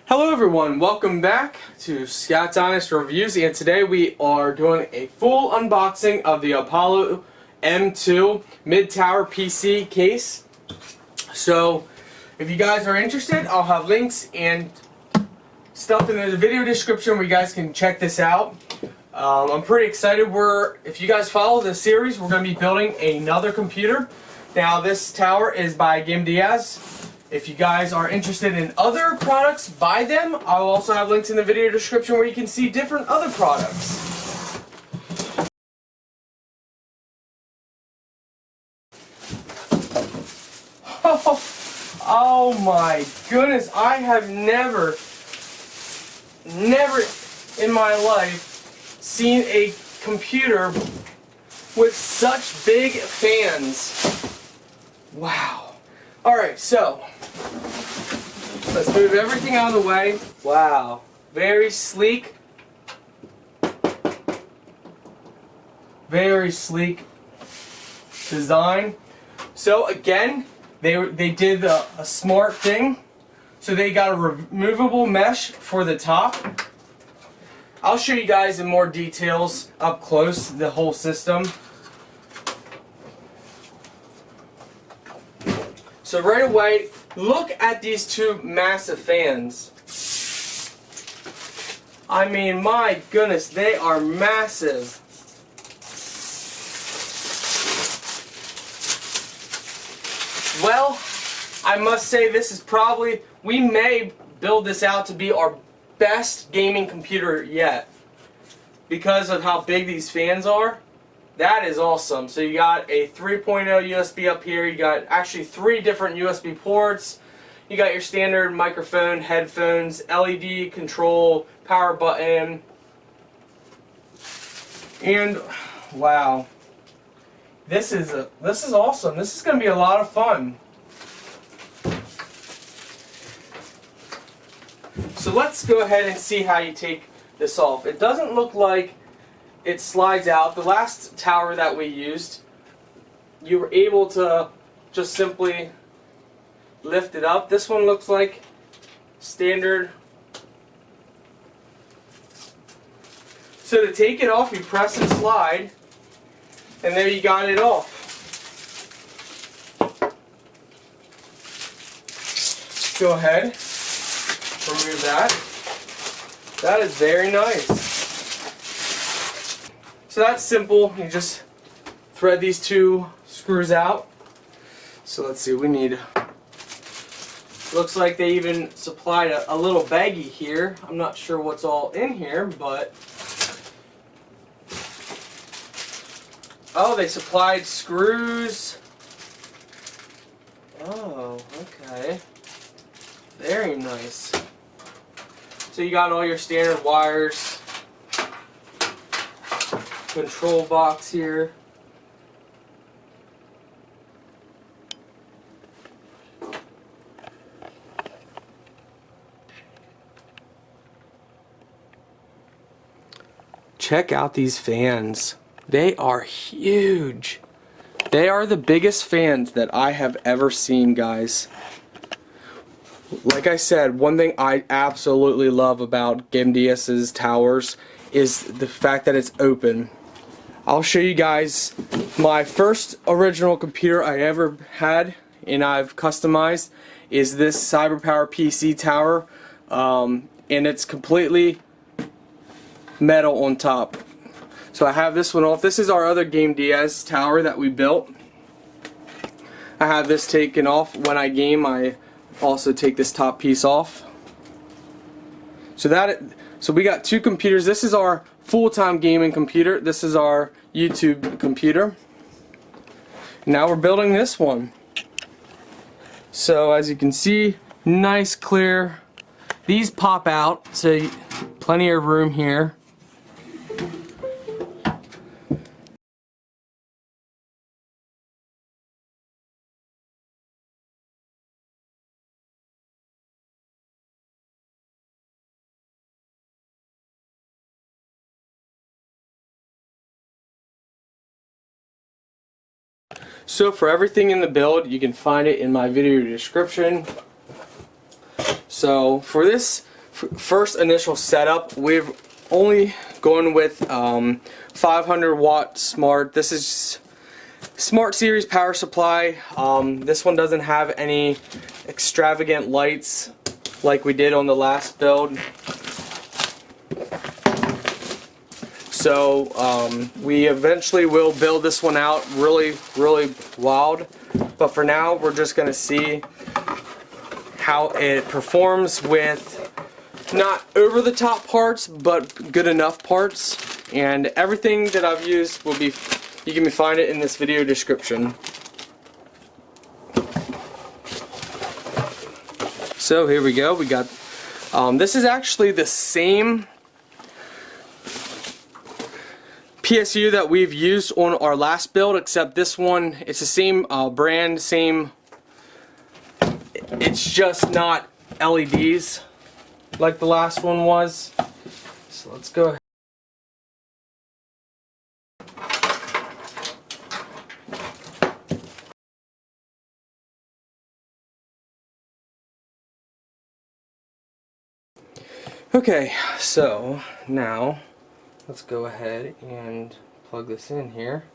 Hello everyone, welcome back to Scott's Honest Reviews, and today we are doing a full unboxing of the Apollo M2 mid-tower PC case. So if you guys are interested, I'll have links and stuff in the video description where you guys can check this out. I'm pretty excited. If you guys follow this series, we're going to be building another computer. Now this tower is by Gamdias. If you guys are interested in other products, buy them. I'll also have links in the video description where you can see different other products. Oh my goodness, I have never in my life seen a computer with such big fans. Wow. Alright, so let's move everything out of the way. Wow, very sleek. Very sleek design. So again, they did a smart thing. So they got a removable mesh for the top. I'll show you guys in more details up close the whole system. So right away, look at these two massive fans. I mean, my goodness, they are massive. Well, I must say this is probably, we may build this out to be our best gaming computer yet. Because of how big these fans are. That is awesome. So you got a 3.0 USB up here. You got actually 3 different USB ports. You got your standard microphone, headphones, LED control, power button. And wow. This is awesome. This is going to be a lot of fun. So let's go ahead and see how you take this off. It doesn't look like it slides out. The last tower that we used, you were able to just simply lift it up. This one looks like standard. So to take it off, you press and slide, and there you got it off. Go ahead, remove that. That is very nice. So that's simple. You just thread these 2 screws out. So let's see, we need, looks like they even supplied a little baggie here. I'm not sure what's all in here, but oh, they supplied screws. Oh, okay. Very nice. So you got all your standard wires. Control box here. Check out these fans. They are huge. They are the biggest fans that I have ever seen, guys. Like I said, one thing I absolutely love about Gamdias's towers is the fact that it's open. I'll show you guys my first original computer I ever had and I've customized is this CyberPower PC tower, and it's completely metal on top. So I have this one off. This is our other Gamdias tower that we built. I have this taken off. When I game, I also take this top piece off. So we got 2 computers. This is our full-time gaming computer. This is our YouTube computer. Now we're building this one. So as you can see, nice clear. These pop out, so plenty of room here. So for everything in the build, you can find it in my video description. So for this first initial setup, we're only going with 500 watt smart. This is Smart Series power supply. This one doesn't have any extravagant lights like we did on the last build. So we eventually will build this one out really wild. But for now, we're just going to see how it performs with not over the top parts, but good enough parts. And everything that I've used will be, you can find it in this video description. So here we go. We got, this is actually the same PSU that we've used on our last build, except this one, it's the same brand, same, it's just not LEDs like the last one was. So let's go ahead. Okay, so now let's go ahead and plug this in here.